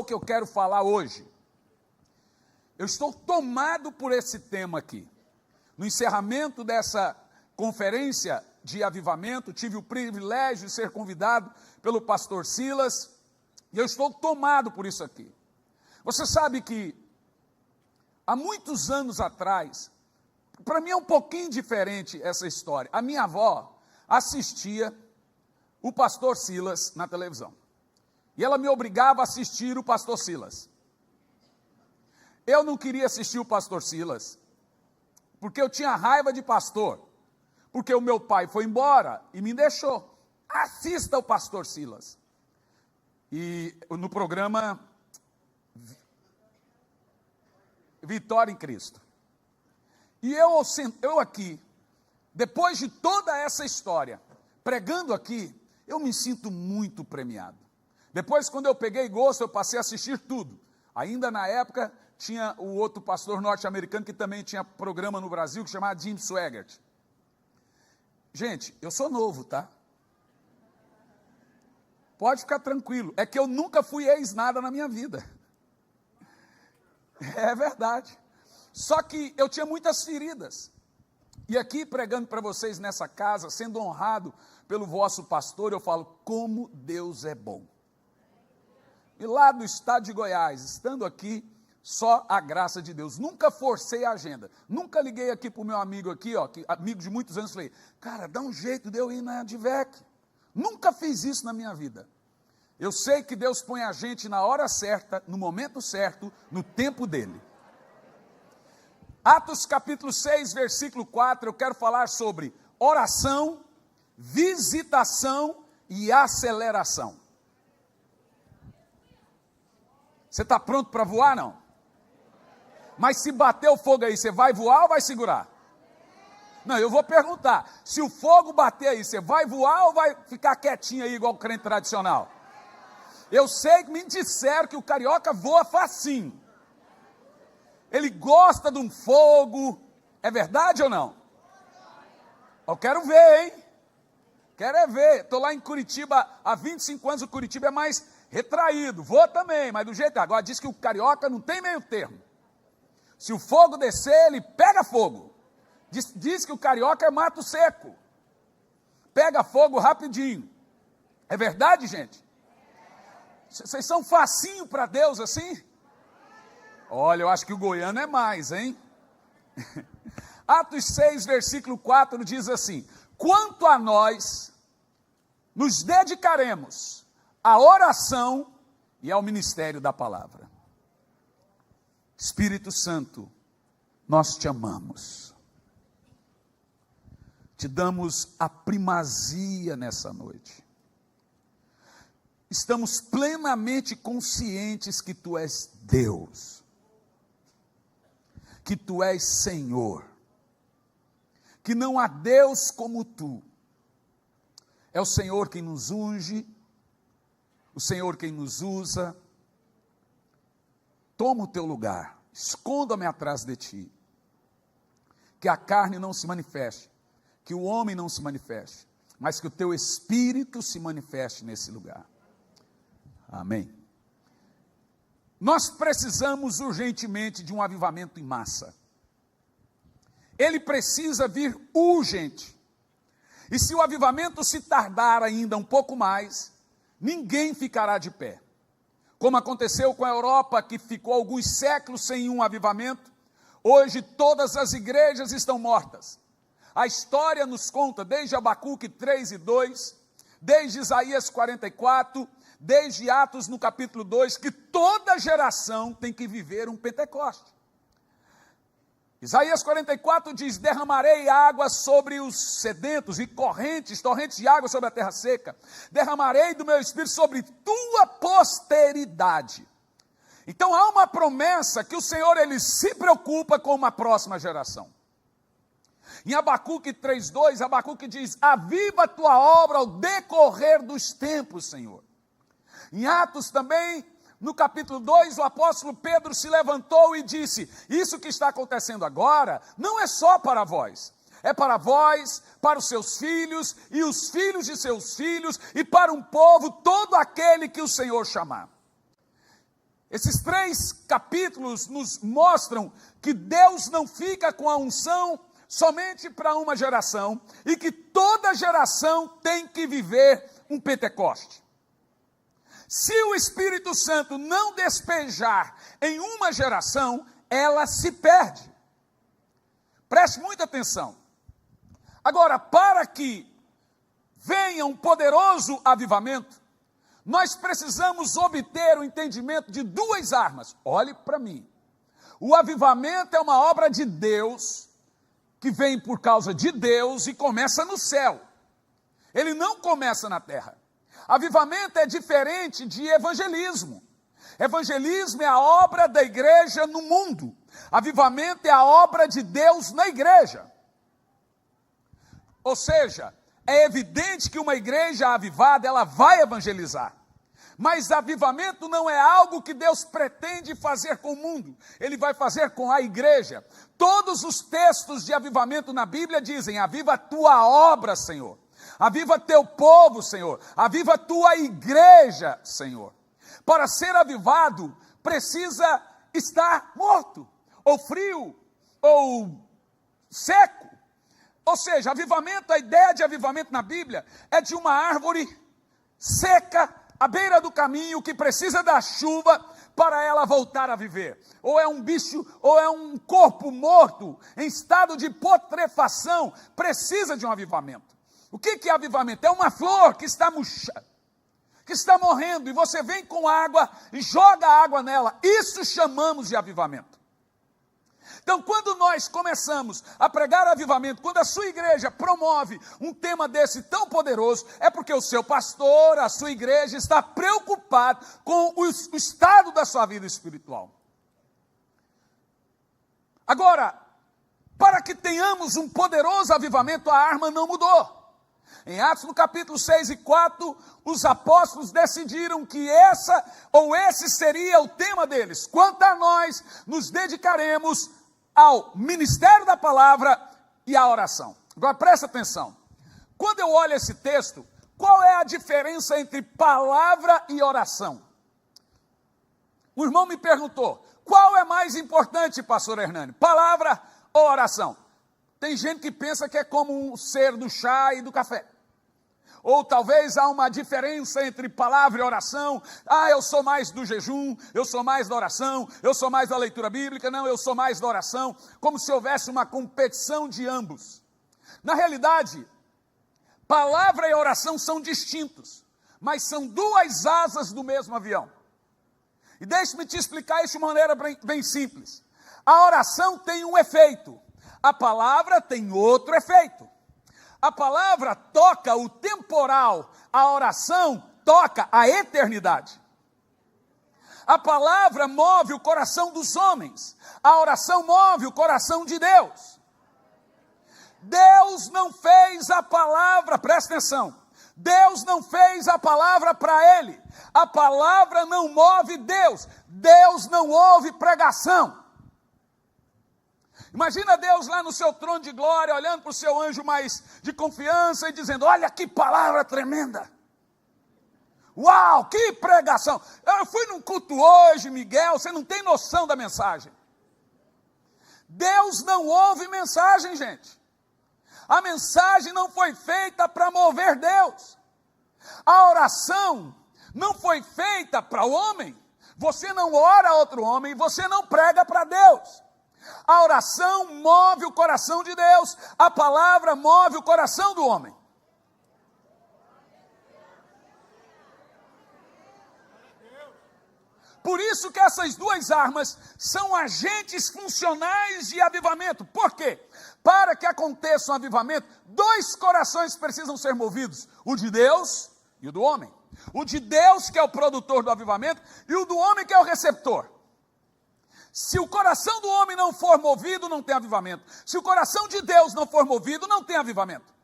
o que eu quero falar hoje. Eu estou tomado por esse tema aqui. No encerramento dessa conferência de avivamento, tive o privilégio de ser convidado pelo pastor Silas, e eu estou tomado por isso aqui. Você sabe que há muitos anos atrás, para mim é um pouquinho diferente essa história. A minha avó assistia o pastor Silas na televisão. E ela me obrigava a assistir o pastor Silas. Eu não queria assistir o pastor Silas, porque eu tinha raiva de pastor, porque o meu pai foi embora e me deixou. Assista o pastor Silas. E no programa Vitória em Cristo. E eu aqui, depois de toda essa história, pregando aqui, eu me sinto muito premiado. Depois, quando eu peguei gosto, eu passei a assistir tudo. Ainda na época, tinha o outro pastor norte-americano que também tinha programa no Brasil, que chamava Jim Swaggart. Gente, eu sou novo, tá? Pode ficar tranquilo, é que eu nunca fui ex-nada na minha vida. É verdade. Só que eu tinha muitas feridas. E aqui, pregando para vocês nessa casa, sendo honrado pelo vosso pastor, eu falo, como Deus é bom. E lá do estado de Goiás, estando aqui, só a graça de Deus. Nunca forcei a agenda. Nunca liguei aqui para o meu amigo aqui, amigo de muitos anos, falei, cara, dá um jeito de eu ir na Advec. Nunca fiz isso na minha vida. Eu sei que Deus põe a gente na hora certa, no momento certo, no tempo dele. Atos capítulo 6, versículo 4, eu quero falar sobre oração, visitação e aceleração. Você está pronto para voar, não? Mas se bater o fogo aí, você vai voar ou vai segurar? Não, eu vou perguntar, se o fogo bater aí, você vai voar ou vai ficar quietinho aí, igual o crente tradicional? Eu sei que me disseram que o carioca voa facinho. Ele gosta de um fogo, é verdade ou não? Eu quero ver, hein? Quero é ver, estou lá em Curitiba, há 25 anos o Curitiba é mais retraído, voa também, mas do jeito, agora diz que o carioca não tem meio termo. Se o fogo descer, ele pega fogo. Diz que o carioca é mato seco. Pega fogo rapidinho. É verdade, gente? Vocês são facinho para Deus assim? Olha, eu acho que o goiano é mais, hein? Atos 6, versículo 4 diz assim, quanto a nós, nos dedicaremos à oração e ao ministério da palavra. Espírito Santo, nós te amamos. Te damos a primazia nessa noite. Estamos plenamente conscientes que Tu és Deus, que Tu és Senhor, que não há Deus como Tu. É o Senhor quem nos unge, o Senhor quem nos usa. Toma o Teu lugar, esconda-me atrás de Ti, que a carne não se manifeste, que o homem não se manifeste, mas que o Teu Espírito se manifeste nesse lugar. Amém. Nós precisamos urgentemente de um avivamento em massa. Ele precisa vir urgente. E se o avivamento se tardar ainda um pouco mais, ninguém ficará de pé. Como aconteceu com a Europa, que ficou alguns séculos sem um avivamento, hoje todas as igrejas estão mortas. A história nos conta, desde Abacuque 3 e 2, desde Isaías 44, desde Atos no capítulo 2, que toda geração tem que viver um Pentecoste. Isaías 44 diz, derramarei água sobre os sedentos e torrentes de água sobre a terra seca. Derramarei do meu espírito sobre tua posteridade. Então há uma promessa que o Senhor, Ele se preocupa com uma próxima geração. Em Abacuque 3:2, Abacuque diz, aviva a tua obra ao decorrer dos tempos, Senhor. Em Atos também, no capítulo 2, o apóstolo Pedro se levantou e disse, isso que está acontecendo agora, não é só para vós, é para vós, para os seus filhos, e os filhos de seus filhos, e para um povo, todo aquele que o Senhor chamar. Esses 3 capítulos nos mostram que Deus não fica com a unção somente para uma geração e que toda geração tem que viver um Pentecoste. Se o Espírito Santo não despejar em uma geração, ela se perde. Preste muita atenção. Agora, para que venha um poderoso avivamento, nós precisamos obter o entendimento de 2 armas. Olhe para mim. O avivamento é uma obra de Deus, que vem por causa de Deus e começa no céu. Ele não começa na terra. Avivamento é diferente de evangelismo. Evangelismo é a obra da igreja no mundo. Avivamento é a obra de Deus na igreja. Ou seja, é evidente que uma igreja avivada, ela vai evangelizar. Mas avivamento não é algo que Deus pretende fazer com o mundo. Ele vai fazer com a igreja. Todos os textos de avivamento na Bíblia dizem: aviva a tua obra, Senhor. Aviva teu povo, Senhor. Aviva a tua igreja, Senhor. Para ser avivado, precisa estar morto, ou frio, ou seco. Ou seja, avivamento, a ideia de avivamento na Bíblia é de uma árvore seca à beira do caminho que precisa da chuva para ela voltar a viver. Ou é um bicho, ou é um corpo morto em estado de putrefação, precisa de um avivamento. O que é avivamento? É uma flor que está murcha, que está morrendo, e você vem com água e joga água nela. Isso chamamos de avivamento. Então, quando nós começamos a pregar avivamento, quando a sua igreja promove um tema desse tão poderoso, é porque o seu pastor, a sua igreja, está preocupado com o estado da sua vida espiritual. Agora, para que tenhamos um poderoso avivamento, a arma não mudou. Em Atos, no capítulo 6 e 4, os apóstolos decidiram que esse seria o tema deles. Quanto a nós, nos dedicaremos ao ministério da palavra e à oração. Agora presta atenção. Quando eu olho esse texto, qual é a diferença entre palavra e oração? O irmão me perguntou: qual é mais importante, pastor Hernani, palavra ou oração? Tem gente que pensa que é como ser do chá e do café. Ou talvez há uma diferença entre palavra e oração. Eu sou mais do jejum, eu sou mais da oração, eu sou mais da leitura bíblica. Não, eu sou mais da oração. Como se houvesse uma competição de ambos. Na realidade, palavra e oração são distintos, mas são 2 asas do mesmo avião. E deixe-me te explicar isso de maneira bem simples. A oração tem um efeito, a palavra tem outro efeito. A palavra toca o temporal, a oração toca a eternidade. A palavra move o coração dos homens, a oração move o coração de Deus. Deus não fez a palavra, presta atenção, Deus não fez a palavra para ele, a palavra não move Deus, Deus não ouve pregação. Imagina Deus lá no seu trono de glória, olhando para o seu anjo mais de confiança e dizendo: olha que palavra tremenda. Uau, que pregação. Eu fui num culto hoje, Miguel, você não tem noção da mensagem. Deus não ouve mensagem, gente. A mensagem não foi feita para mover Deus. A oração não foi feita para o homem. Você não ora a outro homem, você não prega para Deus. A oração move o coração de Deus, a palavra move o coração do homem. Por isso que essas 2 armas são agentes funcionais de avivamento. Por quê? Para que aconteça um avivamento, 2 corações precisam ser movidos: o de Deus e o do homem. O de Deus, que é o produtor do avivamento, e o do homem, que é o receptor. Se o coração do homem não for movido, não tem avivamento. Se o coração de Deus não for movido, não tem avivamento.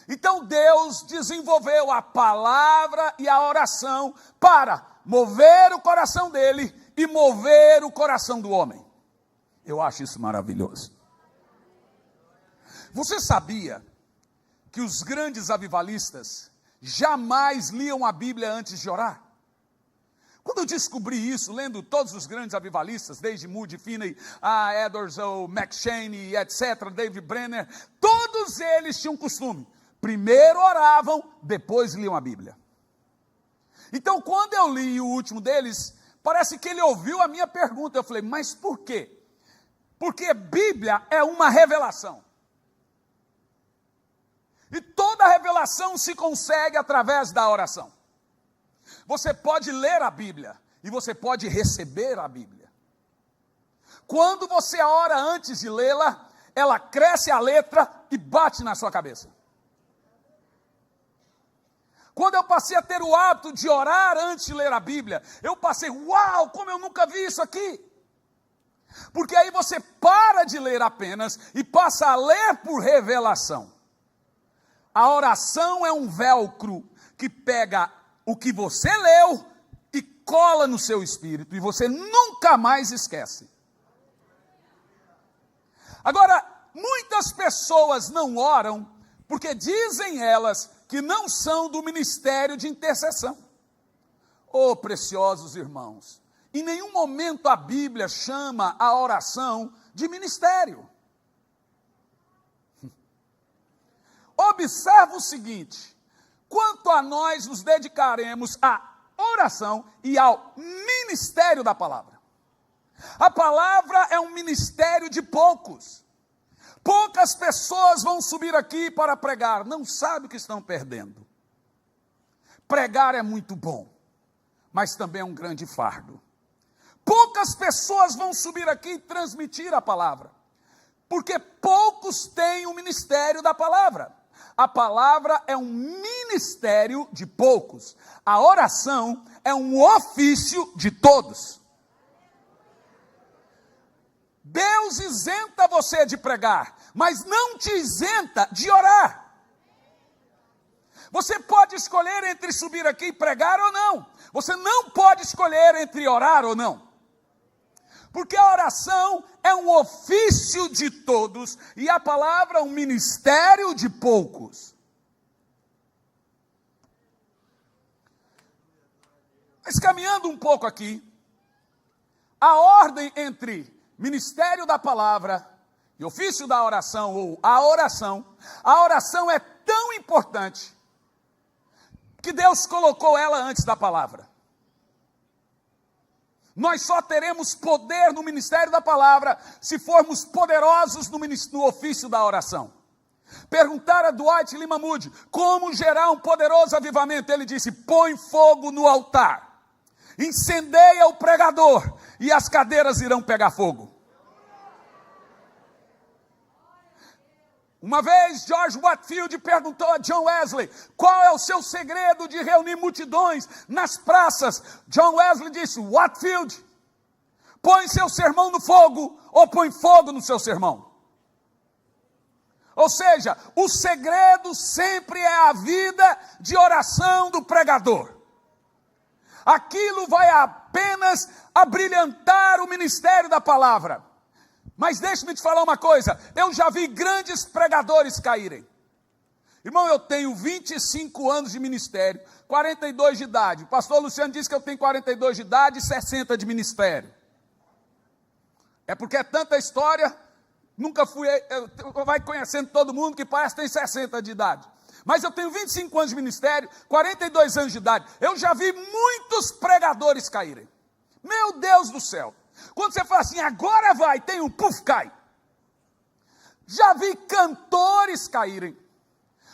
Então Deus desenvolveu a palavra e a oração para mover o coração dele e mover o coração do homem. Eu acho isso maravilhoso. Você sabia que os grandes avivalistas jamais liam a Bíblia antes de orar? Quando eu descobri isso, lendo todos os grandes avivalistas, desde Moody Finney, a Edwards, o McShane, etc., David Brenner, todos eles tinham um costume. Primeiro oravam, depois liam a Bíblia. Então, quando eu li o último deles, parece que ele ouviu a minha pergunta. Eu falei, mas por quê? Porque Bíblia é uma revelação. E toda revelação se consegue através da oração. Você pode ler a Bíblia e você pode receber a Bíblia. Quando você ora antes de lê-la, ela cresce a letra e bate na sua cabeça. Quando eu passei a ter o hábito de orar antes de ler a Bíblia, eu passei, uau, como eu nunca vi isso aqui. Porque aí você para de ler apenas e passa a ler por revelação. A oração é um velcro que pega o que você leu e cola no seu espírito, e você nunca mais esquece. Agora, muitas pessoas não oram porque dizem elas que não são do ministério de intercessão. Oh, preciosos irmãos, em nenhum momento a Bíblia chama a oração de ministério. Observa o seguinte: quanto a nós nos dedicaremos à oração e ao ministério da palavra. A palavra é um ministério de poucos. Poucas pessoas vão subir aqui para pregar, não sabem o que estão perdendo. Pregar é muito bom, mas também é um grande fardo. Poucas pessoas vão subir aqui e transmitir a palavra, porque poucos têm o ministério da palavra. A palavra é um ministério de poucos. A oração é um ofício de todos. Deus isenta você de pregar, mas não te isenta de orar. Você pode escolher entre subir aqui e pregar ou não. Você não pode escolher entre orar ou não. Porque a oração é um ofício de todos e a palavra é um ministério de poucos. Mas caminhando um pouco aqui, a ordem entre ministério da palavra e ofício da oração, ou a oração é tão importante que Deus colocou ela antes da palavra. Nós só teremos poder no ministério da palavra se formos poderosos no ofício da oração. Perguntaram a Dwight Lima Moody como gerar um poderoso avivamento. Ele disse: põe fogo no altar, incendeia o pregador e as cadeiras irão pegar fogo. Uma vez George Whitefield perguntou a John Wesley: qual é o seu segredo de reunir multidões nas praças? John Wesley disse: Whitefield, põe seu sermão no fogo ou põe fogo no seu sermão. Ou seja, o segredo sempre é a vida de oração do pregador. Aquilo vai apenas abrilhantar o ministério da palavra. Mas deixe-me te falar uma coisa, eu já vi grandes pregadores caírem. Irmão, eu tenho 25 anos de ministério, 42 de idade. O pastor Luciano disse que eu tenho 42 de idade e 60 de ministério. É porque é tanta história, nunca fui, vai conhecendo todo mundo que parece que tem 60 de idade. Mas eu tenho 25 anos de ministério, 42 anos de idade. Eu já vi muitos pregadores caírem. Meu Deus do céu. Quando você fala assim, agora vai, tem um puf, cai. Já vi cantores caírem.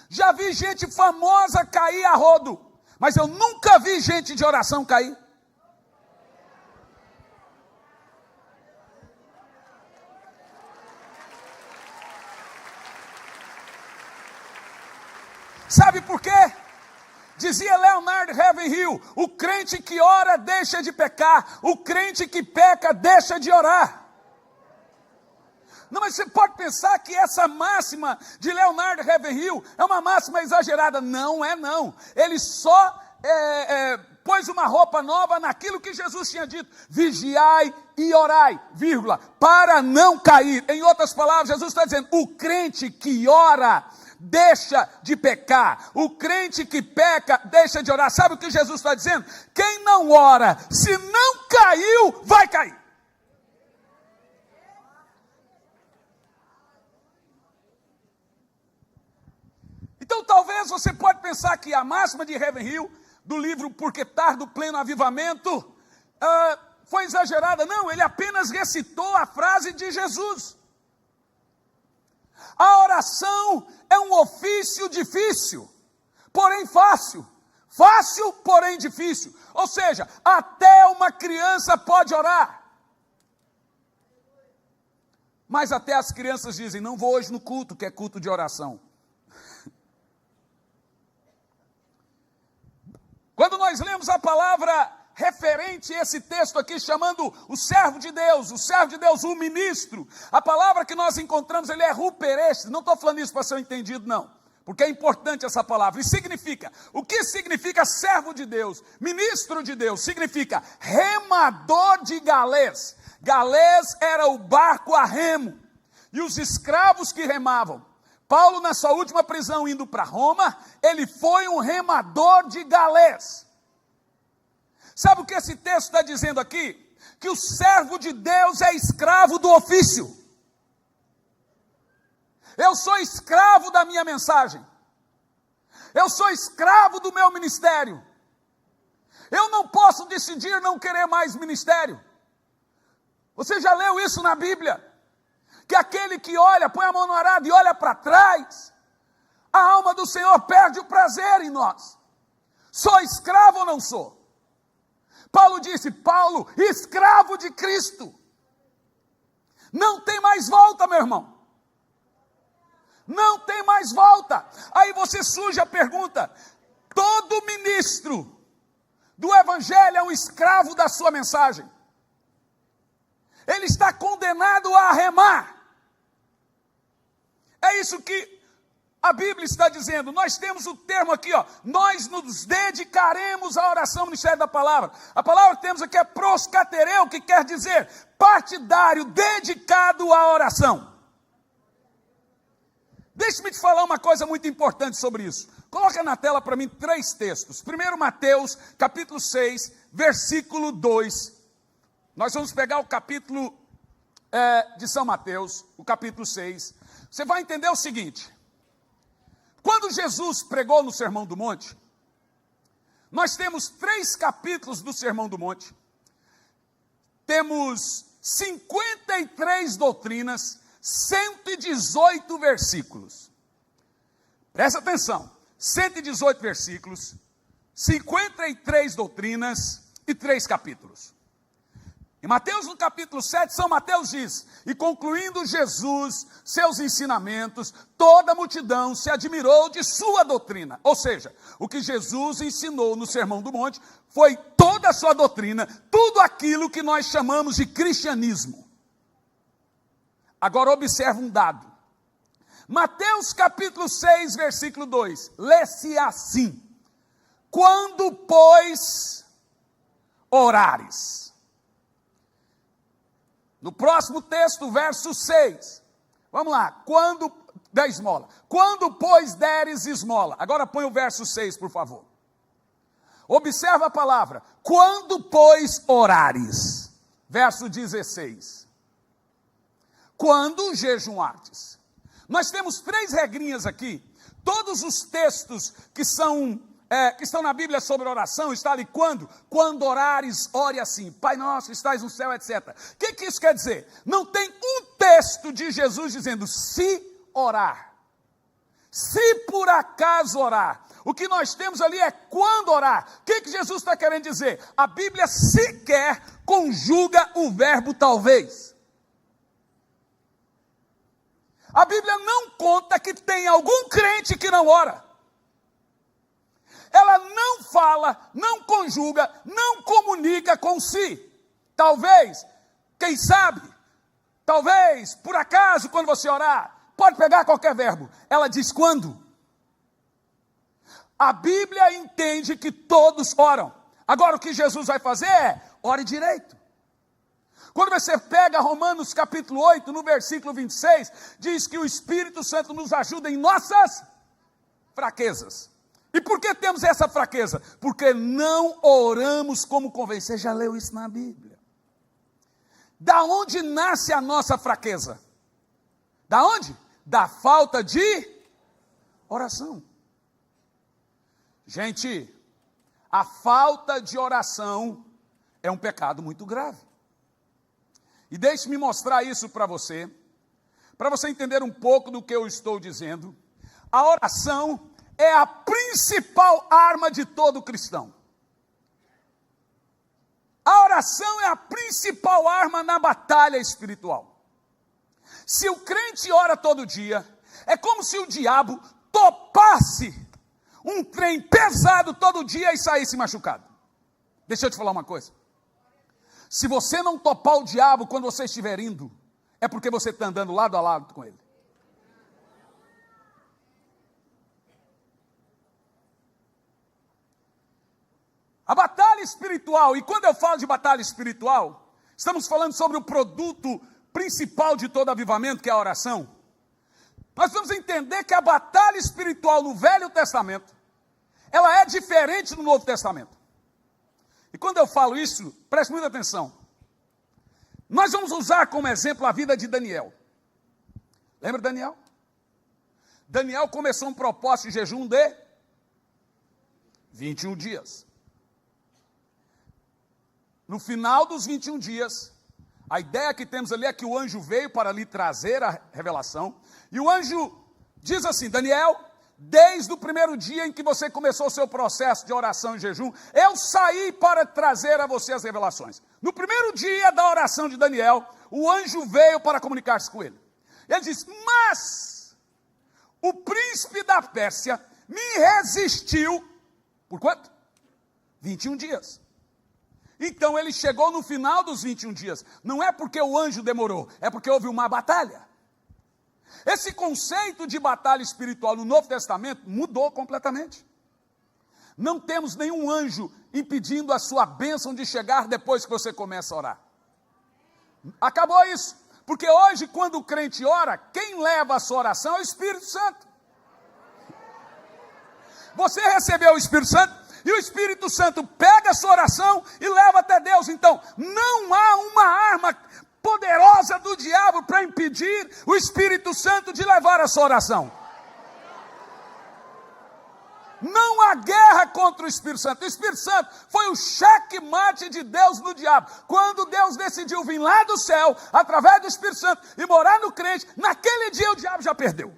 Já vi gente famosa cair a rodo. Mas eu nunca vi gente de oração cair. Sabe por quê? Dizia Leonard Ravenhill: o crente que ora deixa de pecar, o crente que peca deixa de orar. Não, mas você pode pensar que essa máxima de Leonard Ravenhill é uma máxima exagerada. Não é não. Ele só pôs uma roupa nova naquilo que Jesus tinha dito: vigiai e orai, vírgula, para não cair. Em outras palavras, Jesus está dizendo: o crente que ora deixa de pecar. O crente que peca, deixa de orar. Sabe o que Jesus está dizendo? Quem não ora, se não caiu, vai cair. Então talvez você pode pensar que a máxima de Ravenhill, do livro Porque Tardo Pleno Avivamento, foi exagerada. Não, ele apenas recitou a frase de Jesus. A oração é um ofício difícil, porém fácil. Fácil, porém difícil. Ou seja, até uma criança pode orar. Mas até as crianças dizem, não vou hoje no culto, que é culto de oração. Quando nós lemos a palavra referente a esse texto aqui, chamando o servo de Deus, o ministro, a palavra que nós encontramos, ele é rupereste. Não estou falando isso para ser entendido, não, porque é importante essa palavra. E significa, o que significa servo de Deus? Ministro de Deus, significa remador de galês. Galês era o barco a remo, e os escravos que remavam. Paulo, na sua última prisão, indo para Roma, ele foi um remador de galês. Sabe o que esse texto está dizendo aqui? Que o servo de Deus é escravo do ofício. Eu sou escravo da minha mensagem. Eu sou escravo do meu ministério. Eu não posso decidir não querer mais ministério. Você já leu isso na Bíblia? Que aquele que olha, põe a mão no arado e olha para trás, a alma do Senhor perde o prazer em nós. Sou escravo ou não sou? Paulo disse, Paulo, escravo de Cristo. Não tem mais volta, meu irmão. Não tem mais volta. Aí você surge a pergunta, todo ministro do Evangelho é um escravo da sua mensagem. Ele está condenado a remar. É isso que a Bíblia está dizendo. Nós temos o termo aqui, nós nos dedicaremos à oração no ministério da palavra. A palavra que temos aqui é proscatereu, que quer dizer partidário, dedicado à oração. Deixe-me te falar uma coisa muito importante sobre isso. Coloca na tela para mim 3 textos. Primeiro, Mateus, capítulo 6, versículo 2. Nós vamos pegar o capítulo de São Mateus, o capítulo 6. Você vai entender o seguinte. Quando Jesus pregou no Sermão do Monte, nós temos 3 capítulos do Sermão do Monte. Temos 53 doutrinas, 118 versículos. Presta atenção. 118 versículos, 53 doutrinas e 3 capítulos. Em Mateus, no capítulo 7, São Mateus diz, e concluindo Jesus seus ensinamentos, toda a multidão se admirou de sua doutrina. Ou seja, o que Jesus ensinou no Sermão do Monte foi toda a sua doutrina, tudo aquilo que nós chamamos de cristianismo. Agora observa um dado. Mateus capítulo 6, versículo 2, lê-se assim, quando, pois, orares. No próximo texto, verso 6. Vamos lá. Quando der esmola. Quando, pois, deres esmola. Agora põe o verso 6, por favor. Observa a palavra. Quando, pois, orares. Verso 16. Quando jejuardes. Nós temos 3 regrinhas aqui. Todos os textos que estão na Bíblia sobre oração, está ali quando orares, ore assim, Pai nosso que estás no céu, etc. O que isso quer dizer? Não tem um texto de Jesus dizendo se orar, se por acaso orar. O que nós temos ali é quando orar. O que Jesus está querendo dizer? A Bíblia sequer conjuga o verbo talvez. A Bíblia não conta que tem algum crente que não ora. Ela não fala, não conjuga, não comunica com si. Talvez, quem sabe, talvez, por acaso, quando você orar, pode pegar qualquer verbo. Ela diz quando. A Bíblia entende que todos oram. Agora o que Jesus vai fazer é, ore direito. Quando você pega Romanos capítulo 8, no versículo 26, diz que o Espírito Santo nos ajuda em nossas fraquezas. E por que temos essa fraqueza? Porque não oramos como convém. Você já leu isso na Bíblia? Da onde nasce a nossa fraqueza? Da onde? Da falta de oração. Gente, a falta de oração é um pecado muito grave. E deixe-me mostrar isso para você entender um pouco do que eu estou dizendo. A oração é a principal arma de todo cristão. A oração é a principal arma na batalha espiritual. Se o crente ora todo dia, é como se o diabo topasse um trem pesado todo dia e saísse machucado. Deixa eu te falar uma coisa. Se você não topar o diabo quando você estiver indo, é porque você está andando lado a lado com ele. A batalha espiritual, e quando eu falo de batalha espiritual, estamos falando sobre o produto principal de todo avivamento, que é a oração. Nós vamos entender que a batalha espiritual no Velho Testamento, ela é diferente no Novo Testamento. E quando eu falo isso, preste muita atenção. Nós vamos usar como exemplo a vida de Daniel. Lembra de Daniel? Daniel começou um propósito de jejum de 21 dias. No final dos 21 dias, a ideia que temos ali é que o anjo veio para lhe trazer a revelação. E o anjo diz assim: Daniel, desde o primeiro dia em que você começou o seu processo de oração e jejum, eu saí para trazer a você as revelações. No primeiro dia da oração de Daniel, o anjo veio para comunicar-se com ele. Ele diz: mas o príncipe da Pérsia me resistiu, por quanto? 21 dias. Então ele chegou no final dos 21 dias. Não é porque o anjo demorou, é porque houve uma batalha. Esse conceito de batalha espiritual no Novo Testamento mudou completamente. Não temos nenhum anjo impedindo a sua bênção de chegar depois que você começa a orar. Acabou isso. Porque hoje, quando o crente ora, quem leva a sua oração é o Espírito Santo. Você recebeu o Espírito Santo, e o Espírito Santo pega a sua oração e leva até Deus. Então, não há uma arma poderosa do diabo para impedir o Espírito Santo de levar a sua oração. Não há guerra contra o Espírito Santo. O Espírito Santo foi o checkmate de Deus no diabo. Quando Deus decidiu vir lá do céu, através do Espírito Santo, e morar no crente, naquele dia o diabo já perdeu.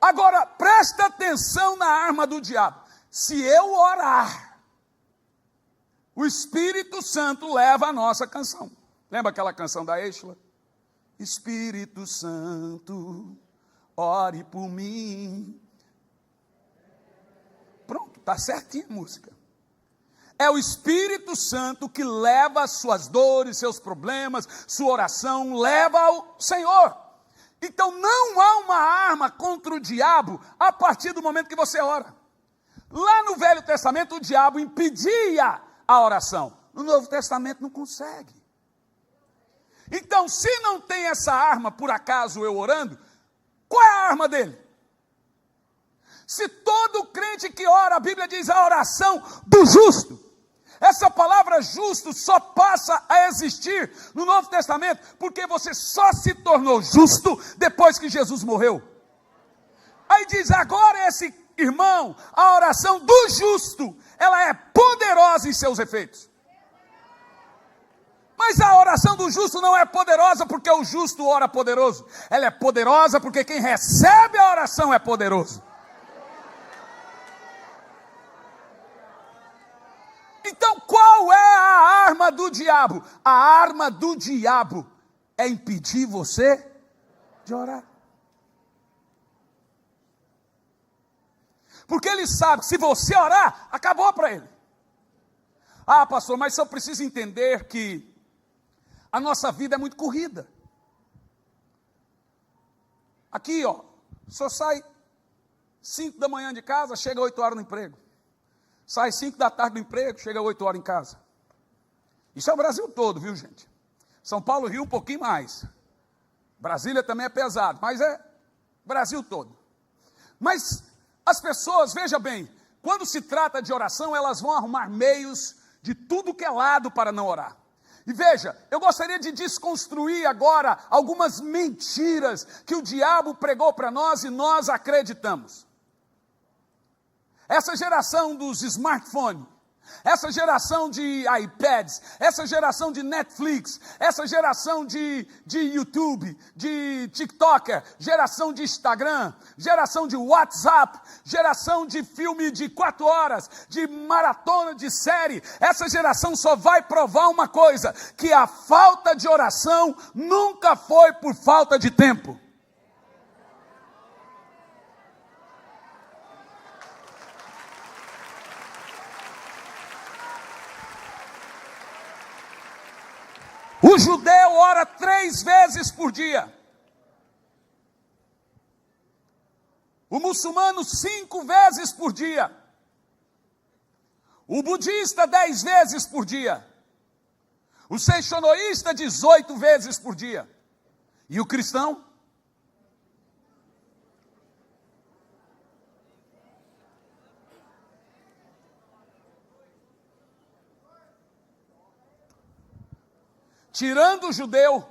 Agora, presta atenção na arma do diabo. Se eu orar, o Espírito Santo leva a nossa canção. Lembra aquela canção da Eichla? Espírito Santo, ore por mim. Pronto, está certinha a música. É o Espírito Santo que leva as suas dores, seus problemas, sua oração, leva ao Senhor. Então não há uma arma contra o diabo a partir do momento que você ora. Lá no Velho Testamento o diabo impedia a oração. No Novo Testamento não consegue. Então, se não tem essa arma, por acaso eu orando, qual é a arma dele? Se todo crente que ora, a Bíblia diz a oração do justo. Essa palavra justo só passa a existir no Novo Testamento, porque você só se tornou justo depois que Jesus morreu. Aí diz, agora esse irmão, a oração do justo, ela é poderosa em seus efeitos. Mas a oração do justo não é poderosa porque o justo ora poderoso. Ela é poderosa porque quem recebe a oração é poderoso. Então qual é a arma do diabo? A arma do diabo é impedir você de orar. Porque ele sabe que se você orar, acabou para ele. Ah, pastor, mas eu preciso entender que a nossa vida é muito corrida. Aqui, ó, só sai 5 da manhã de casa, chega 8 horas no emprego. Sai 5 da tarde do emprego, chega 8 horas em casa. Isso é o Brasil todo, viu, gente? São Paulo, Rio, um pouquinho mais. Brasília também é pesado, mas é Brasil todo. Mas as pessoas, veja bem, quando se trata de oração, elas vão arrumar meios de tudo que é lado para não orar. E veja, eu gostaria de desconstruir agora algumas mentiras que o diabo pregou para nós e nós acreditamos. Essa geração dos smartphones, essa geração de iPads, essa geração de Netflix, essa geração de YouTube, de TikToker, geração de Instagram, geração de WhatsApp, geração de filme de 4 horas, de maratona de série, essa geração só vai provar uma coisa, que a falta de oração nunca foi por falta de tempo. O judeu ora 3 vezes por dia. O muçulmano 5 vezes por dia. O budista 10 vezes por dia. O seixonoísta 18 vezes por dia. E o cristão? Tirando o judeu,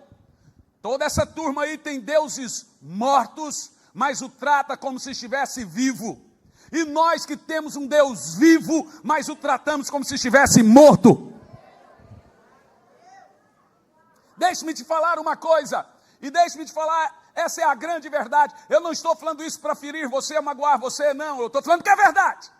toda essa turma aí tem deuses mortos, mas o trata como se estivesse vivo. E nós que temos um Deus vivo, mas o tratamos como se estivesse morto. Deixe-me te falar uma coisa, e deixe-me te falar, essa é a grande verdade. Eu não estou falando isso para ferir você, magoar você, não. Eu estou falando que é verdade.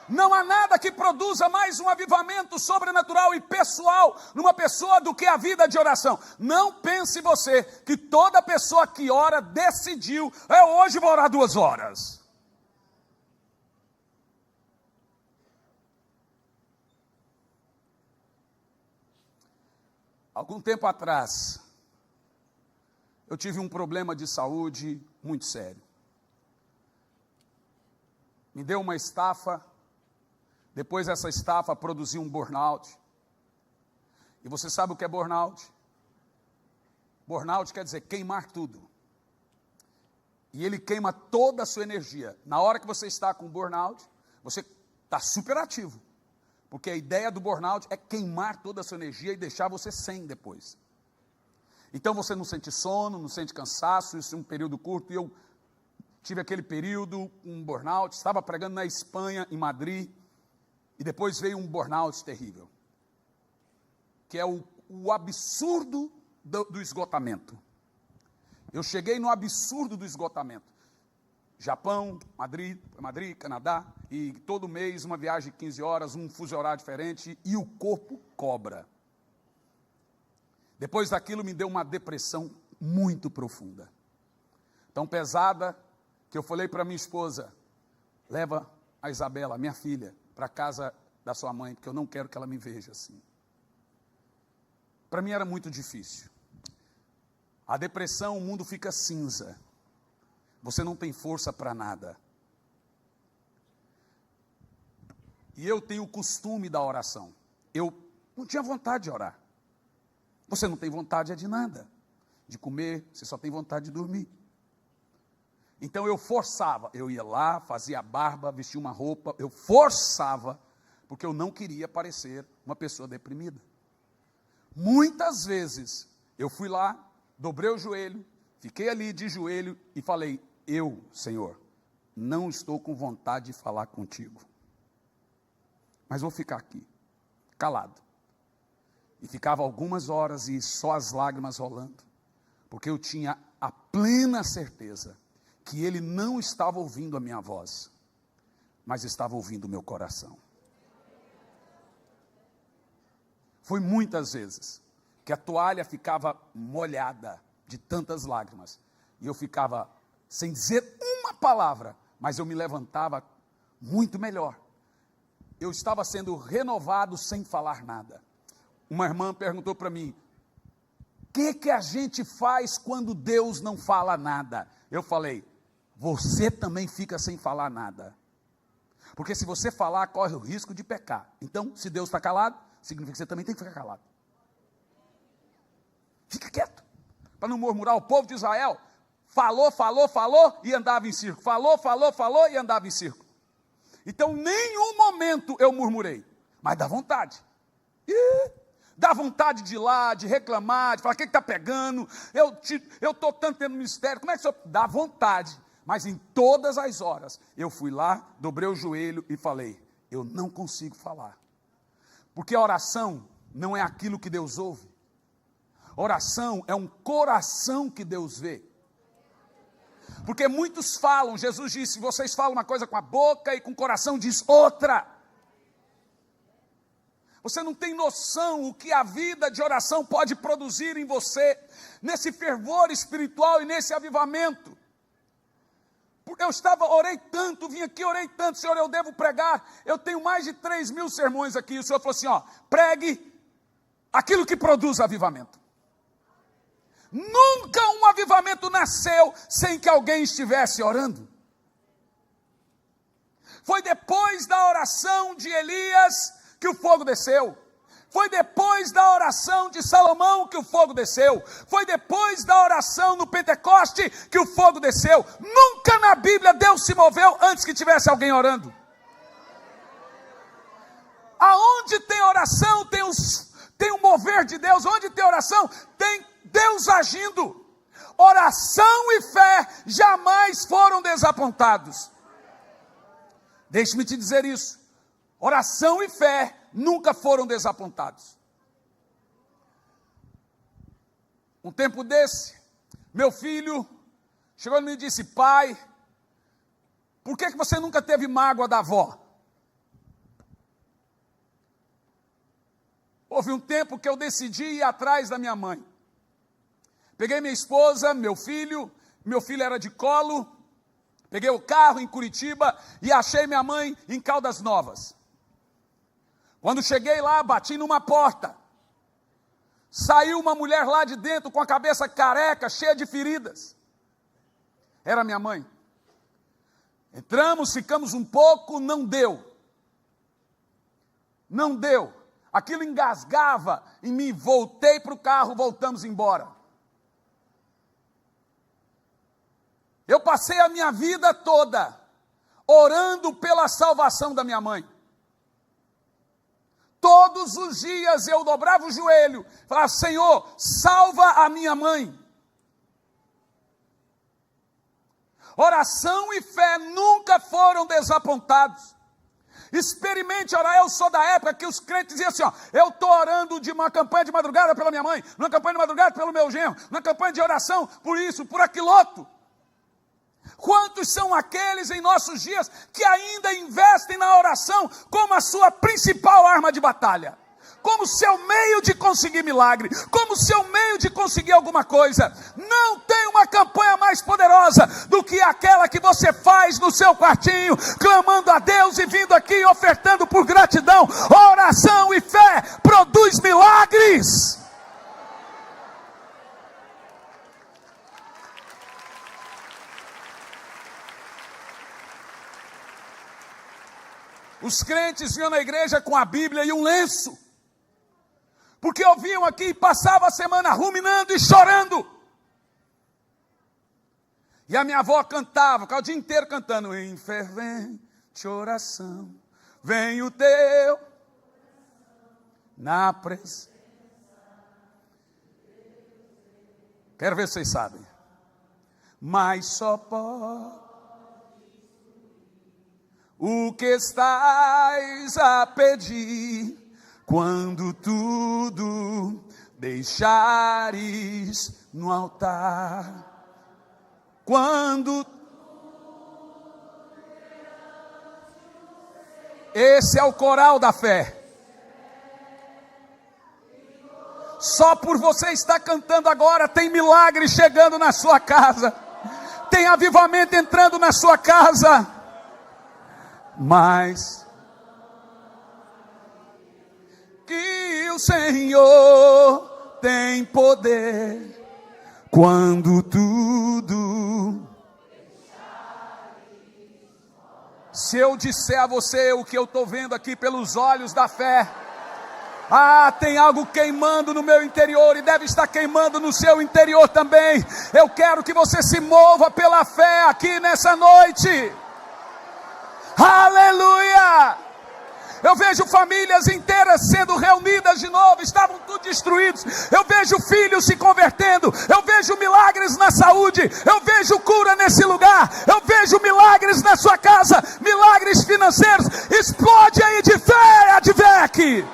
Não há nada que produza mais um avivamento sobrenatural e pessoal numa pessoa do que a vida de oração. Não pense você que toda pessoa que ora decidiu, hoje vou orar 2 horas. Algum tempo atrás, eu tive um problema de saúde muito sério. Me deu uma estafa. Depois essa estafa produziu um burnout. E você sabe o que é burnout? Burnout quer dizer queimar tudo. E ele queima toda a sua energia. Na hora que você está com burnout, você está super ativo. Porque a ideia do burnout é queimar toda a sua energia e deixar você sem depois. Então você não sente sono, não sente cansaço, isso é um período curto. E eu tive aquele período, um burnout, estava pregando na Espanha, em Madrid. E depois veio um burnout terrível, que é o absurdo do esgotamento. Eu cheguei no absurdo do esgotamento. Japão, Madrid, Canadá, e todo mês uma viagem de 15 horas, um fuso horário diferente, e o corpo cobra. Depois daquilo me deu uma depressão muito profunda. Tão pesada, que eu falei para minha esposa, leva a Isabela, minha filha, para a casa da sua mãe, porque eu não quero que ela me veja assim. Para mim era muito difícil. A depressão, o mundo fica cinza. Você não tem força para nada. E eu tenho o costume da oração. Eu não tinha vontade de orar. Você não tem vontade de nada. De comer, você só tem vontade de dormir. Então eu forçava, eu ia lá, fazia a barba, vestia uma roupa, eu forçava, porque eu não queria parecer uma pessoa deprimida. Muitas vezes eu fui lá, dobrei o joelho, fiquei ali de joelho e falei, Senhor, não estou com vontade de falar contigo, mas vou ficar aqui, calado. E ficava algumas horas e só as lágrimas rolando, porque eu tinha a plena certeza que ele não estava ouvindo a minha voz, mas estava ouvindo o meu coração. Foi muitas vezes que a toalha ficava molhada de tantas lágrimas, e eu ficava sem dizer uma palavra, mas eu me levantava muito melhor. Eu estava sendo renovado sem falar nada. Uma irmã perguntou para mim, que a gente faz quando Deus não fala nada? Eu falei, você também fica sem falar nada. Porque se você falar, corre o risco de pecar. Então, se Deus está calado, significa que você também tem que ficar calado. Fica quieto, para não murmurar. O povo de Israel falou e andava em círculo. Falou e andava em círculo. Então, em nenhum momento eu murmurei. Mas dá vontade. Dá vontade de ir lá, de reclamar, de falar, o que está pegando? Eu estou tanto tendo mistério, como é que o senhor... Dá vontade. Mas em todas as horas, eu fui lá, dobrei o joelho e falei, eu não consigo falar. Porque a oração não é aquilo que Deus ouve. Oração é um coração que Deus vê. Porque muitos falam, Jesus disse, vocês falam uma coisa com a boca e com o coração diz outra. Você não tem noção o que a vida de oração pode produzir em você, nesse fervor espiritual e nesse avivamento. Eu orei tanto, vim aqui, orei tanto, Senhor, eu devo pregar, eu tenho mais de 3.000 sermões aqui, o Senhor falou assim, pregue aquilo que produz avivamento. Nunca um avivamento nasceu sem que alguém estivesse orando. Foi depois da oração de Elias que o fogo desceu. Foi depois da oração de Salomão que o fogo desceu. Foi depois da oração no Pentecoste que o fogo desceu. Nunca na Bíblia Deus se moveu antes que tivesse alguém orando. Aonde tem oração, tem um mover de Deus. Onde tem oração, tem Deus agindo. Oração e fé jamais foram desapontados. Deixe-me te dizer isso. Oração e fé nunca foram desapontados. Um tempo desse, meu filho chegou e me disse, pai, por que você nunca teve mágoa da avó? Houve um tempo que eu decidi ir atrás da minha mãe. Peguei minha esposa, meu filho era de colo, peguei o carro em Curitiba e achei minha mãe em Caldas Novas. Quando cheguei lá, bati numa porta. Saiu uma mulher lá de dentro com a cabeça careca, cheia de feridas. Era minha mãe. Entramos, ficamos um pouco, não deu. Não deu. Aquilo engasgava em mim. Voltei para o carro, voltamos embora. Eu passei a minha vida toda orando pela salvação da minha mãe. Todos os dias eu dobrava o joelho, falava, Senhor, salva a minha mãe. Oração e fé nunca foram desapontados. Experimente orar. Eu sou da época que os crentes diziam assim, eu estou orando de uma campanha de madrugada pela minha mãe, uma campanha de madrugada pelo meu genro, uma campanha de oração por isso, por aquilo outro. Quantos são aqueles em nossos dias que ainda investem na oração como a sua principal arma de batalha? Como seu meio de conseguir milagre, como seu meio de conseguir alguma coisa. Não tem uma campanha mais poderosa do que aquela que você faz no seu quartinho, clamando a Deus e vindo aqui ofertando por gratidão. Oração e fé produz milagres. Os crentes vinham na igreja com a Bíblia e um lenço, porque ouviam aqui e passavam a semana ruminando e chorando. E a minha avó cantava, ficava o dia inteiro cantando, em fervente oração, vem o teu, na presença. Quero ver se vocês sabem. Mas só pode o que estás a pedir, quando tudo deixares no altar. Quando... Esse é o coral da fé. Só por você estar cantando agora, tem milagre chegando na sua casa. Tem avivamento entrando na sua casa. Mas que o Senhor tem poder quando tudo. Se eu disser a você o que eu estou vendo aqui pelos olhos da fé, tem algo queimando no meu interior e deve estar queimando no seu interior também. Eu quero que você se mova pela fé aqui nessa noite. Aleluia! Eu vejo famílias inteiras sendo reunidas de novo, estavam tudo destruídos. Eu vejo filhos se convertendo, eu vejo milagres na saúde, eu vejo cura nesse lugar, eu vejo milagres na sua casa, milagres financeiros. Explode aí de fé, Advec!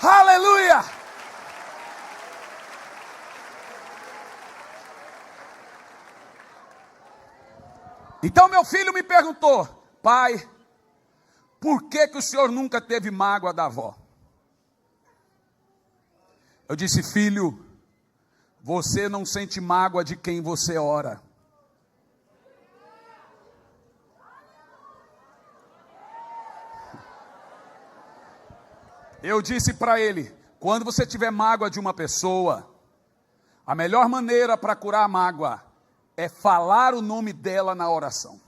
Aleluia! Então meu filho me perguntou: pai, por que o senhor nunca teve mágoa da avó? Eu disse: filho, você não sente mágoa de quem você ora. Eu disse para ele: quando você tiver mágoa de uma pessoa, a melhor maneira para curar a mágoa é falar o nome dela na oração.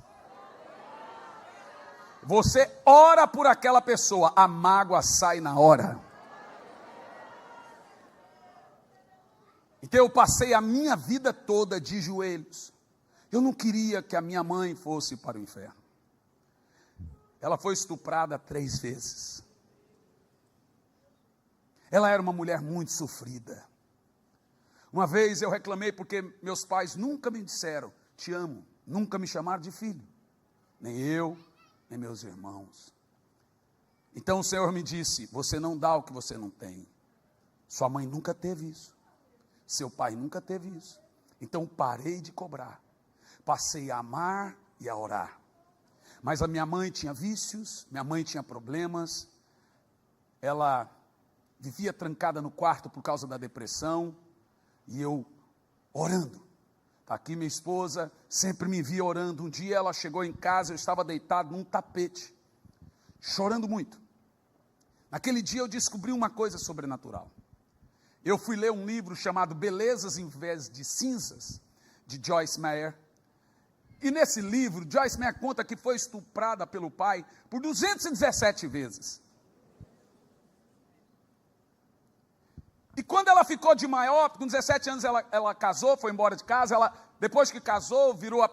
Você ora por aquela pessoa, a mágoa sai na hora. Então eu passei a minha vida toda de joelhos. Eu não queria que a minha mãe fosse para o inferno. Ela foi estuprada 3 vezes. Ela era uma mulher muito sofrida. Uma vez eu reclamei porque meus pais nunca me disseram te amo, nunca me chamaram de filho, nem eu, nem meus irmãos. Então o Senhor me disse: você não dá o que você não tem. Sua mãe nunca teve isso, seu pai nunca teve isso. Então parei de cobrar, passei a amar e a orar. Mas a minha mãe tinha vícios, minha mãe tinha problemas, ela vivia trancada no quarto por causa da depressão. E eu orando. Está aqui minha esposa, sempre me via orando. Um dia ela chegou em casa, eu estava deitado num tapete, chorando muito. Naquele dia eu descobri uma coisa sobrenatural. Eu fui ler um livro chamado Belezas em Vez de Cinzas, de Joyce Meyer. E nesse livro, Joyce Meyer conta que foi estuprada pelo pai por 217 vezes. E quando ela ficou de maior, com 17 anos ela casou, foi embora de casa, depois que casou, virou a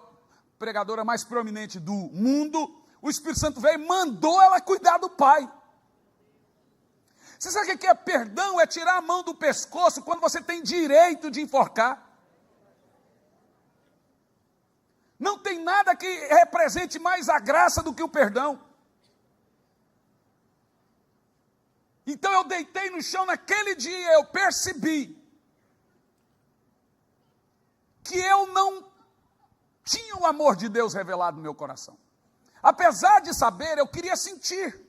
pregadora mais proeminente do mundo. O Espírito Santo veio e mandou ela cuidar do pai. Você sabe o que é perdão? É tirar a mão do pescoço quando você tem direito de enforcar. Não tem nada que represente mais a graça do que o perdão. Então eu deitei no chão naquele dia, eu percebi que eu não tinha o amor de Deus revelado no meu coração. Apesar de saber, eu queria sentir.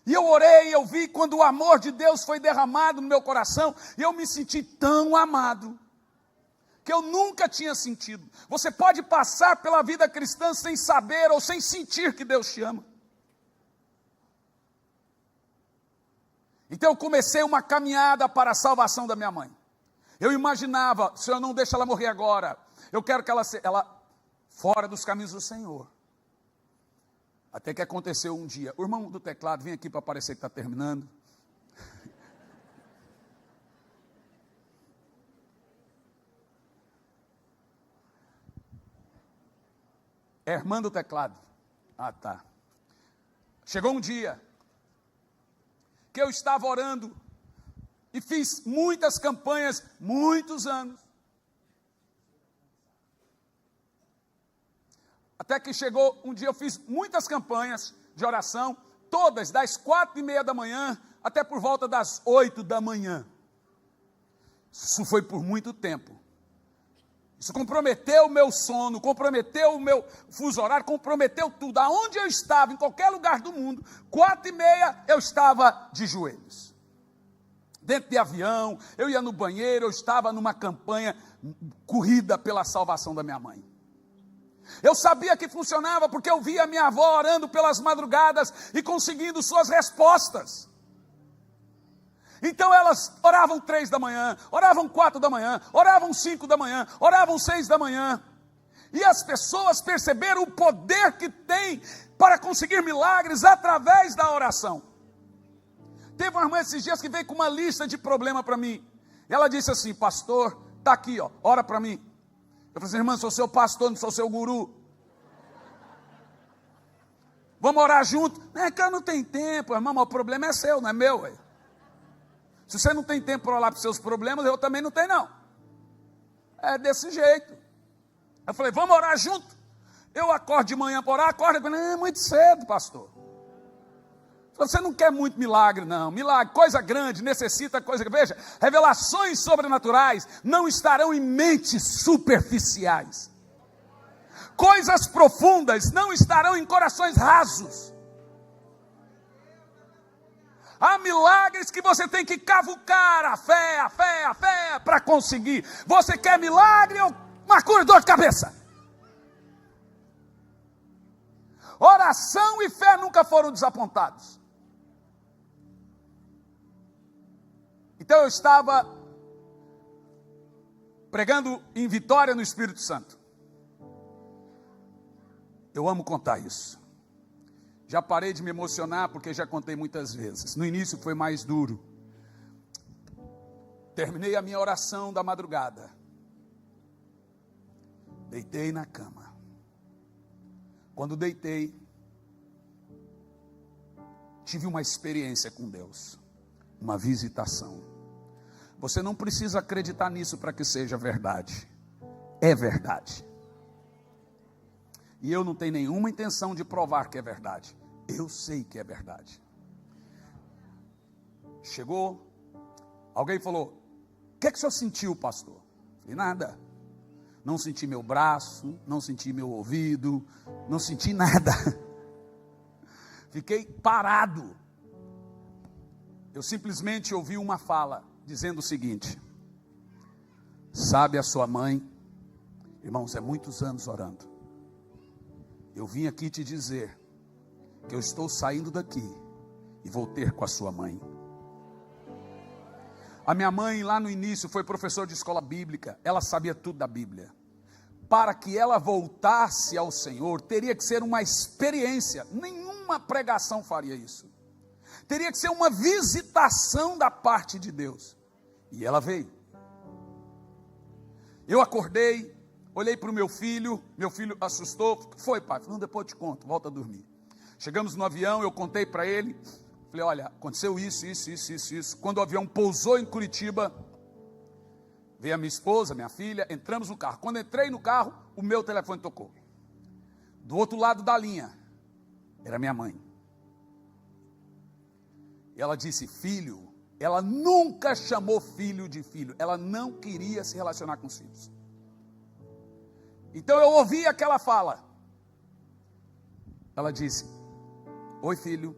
E eu orei, eu vi quando o amor de Deus foi derramado no meu coração, e eu me senti tão amado, que eu nunca tinha sentido. Você pode passar pela vida cristã sem saber ou sem sentir que Deus te ama. Então eu comecei uma caminhada para a salvação da minha mãe. Eu imaginava: Senhor, não deixa ela morrer agora. Eu quero que ela fora dos caminhos do Senhor. Até que aconteceu um dia. O irmão do teclado, vem aqui para parecer que está terminando. É irmã do teclado. Tá. Chegou um dia que eu estava orando e fiz muitas campanhas, muitos anos. Até que chegou um dia, eu fiz muitas campanhas de oração, todas das 4:30 da manhã até por volta das 8 da manhã. Isso foi por muito tempo. Isso comprometeu o meu sono, comprometeu o meu fuso horário, comprometeu tudo. Aonde eu estava, em qualquer lugar do mundo, 4:30 eu estava de joelhos. Dentro de avião, eu ia no banheiro, eu estava numa campanha corrida pela salvação da minha mãe. Eu sabia que funcionava porque eu via minha avó orando pelas madrugadas e conseguindo suas respostas. Então elas oravam 3 da manhã, oravam 4 da manhã, oravam 5 da manhã, oravam 6 da manhã. E as pessoas perceberam o poder que tem para conseguir milagres através da oração. Teve uma irmã esses dias que veio com uma lista de problema para mim. Ela disse assim: pastor, está aqui, ó, ora para mim. Eu falei assim: irmã, sou seu pastor, não sou seu guru. Vamos orar junto? Não é que eu não tenho tempo, irmão, mas o problema é seu, não é meu. Ué. Se você não tem tempo para olhar para os seus problemas, eu também não tenho, não. É desse jeito. Eu falei: vamos orar junto? Eu acordo de manhã para orar, acordo, é muito cedo, pastor. Você não quer muito milagre, não. Milagre, coisa grande, necessita coisa... Veja, revelações sobrenaturais não estarão em mentes superficiais. Coisas profundas não estarão em corações rasos. Há milagres que você tem que cavucar a fé, para conseguir. Você quer milagre ou uma cura de dor de cabeça? Oração e fé nunca foram desapontados. Então eu estava pregando em Vitória no Espírito Santo. Eu amo contar isso. Já parei de me emocionar porque já contei muitas vezes. No início foi mais duro. Terminei a minha oração da madrugada. Deitei na cama. Quando deitei, tive uma experiência com Deus. Uma visitação. Você não precisa acreditar nisso para que seja verdade. É verdade. E eu não tenho nenhuma intenção de provar que é verdade. Eu sei que é verdade. Chegou, alguém falou: o que é que o senhor sentiu, pastor? Falei: nada. Não senti meu braço, não senti meu ouvido, não senti nada. Fiquei parado. Eu simplesmente ouvi uma fala dizendo o seguinte: sabe a sua mãe? Irmãos, é muitos anos orando. Eu vim aqui te dizer que eu estou saindo daqui e vou ter com a sua mãe. A minha mãe lá no início foi professora de escola bíblica, ela sabia tudo da Bíblia. Para que ela voltasse ao Senhor, teria que ser uma experiência, nenhuma pregação faria isso. Teria que ser uma visitação da parte de Deus. E ela veio. Eu acordei, olhei para o meu filho assustou. Foi, pai? Falei: não, depois eu te conto, volta a dormir. Chegamos no avião, eu contei para ele. Falei: olha, aconteceu isso. Quando o avião pousou em Curitiba, veio a minha esposa, minha filha, entramos no carro. Quando entrei no carro, o meu telefone tocou. Do outro lado da linha, era minha mãe. E ela disse: filho. Ela nunca chamou filho de filho. Ela não queria se relacionar com os filhos. Então eu ouvi aquela fala. Ela disse: oi, filho.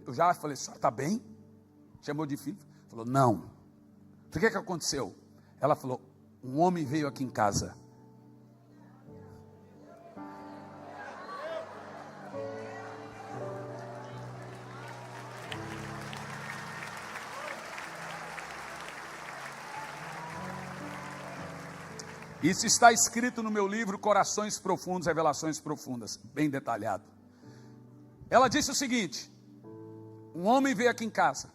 Eu já falei: senhora está bem? Chamou de filho? Falou: não. O que aconteceu? Ela falou: um homem veio aqui em casa. Isso está escrito no meu livro Corações Profundos, Revelações Profundas, bem detalhado. Ela disse o seguinte: um homem veio aqui em casa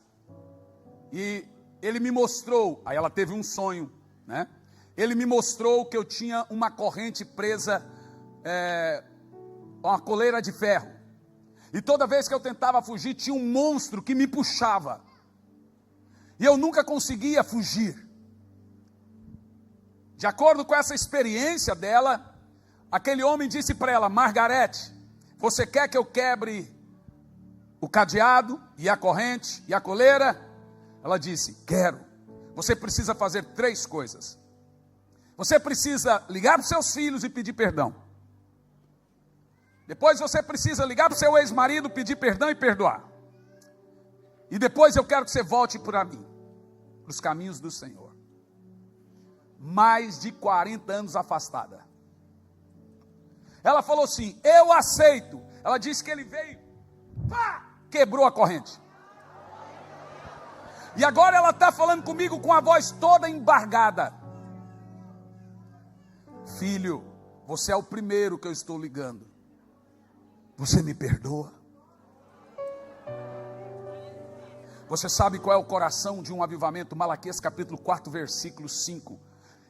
e ele me mostrou, aí ela teve um sonho, né? Ele me mostrou que eu tinha uma corrente presa, uma coleira de ferro, e toda vez que eu tentava fugir, tinha um monstro que me puxava, e eu nunca conseguia fugir. De acordo com essa experiência dela, aquele homem disse para ela: Margarete, você quer que eu quebre o cadeado e a corrente e a coleira? Ela disse: quero. Você precisa fazer 3 coisas. Você precisa ligar para os seus filhos e pedir perdão. Depois você precisa ligar para o seu ex-marido, pedir perdão e perdoar. E depois eu quero que você volte para mim, para os caminhos do Senhor. Mais de 40 anos afastada. Ela falou assim: eu aceito. Ela disse que ele veio, pá, quebrou a corrente. E agora ela está falando comigo com a voz toda embargada. Filho, você é o primeiro que eu estou ligando. Você me perdoa? Você sabe qual é o coração de um avivamento? Malaquias capítulo 4, versículo 5.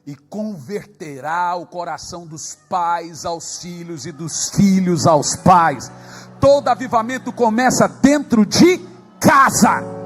E converterá o coração dos pais aos filhos e dos filhos aos pais. Todo avivamento começa dentro de casa.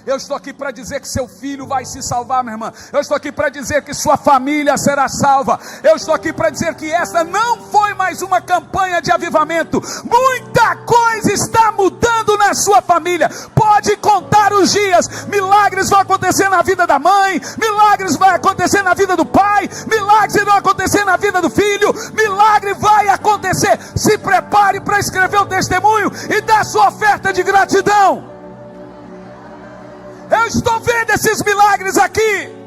Eu estou aqui para dizer que seu filho vai se salvar, minha irmã. Eu estou aqui para dizer que sua família será salva. Eu estou aqui para dizer que esta não foi mais uma campanha de avivamento. Muita coisa está mudando na sua família. Pode contar os dias. Milagres vão acontecer na vida da mãe. Milagres vão acontecer na vida do pai. Milagres vão acontecer na vida do filho. Milagre vai acontecer. Se prepare para escrever o testemunho e dar sua oferta de gratidão. Eu estou vendo esses milagres aqui.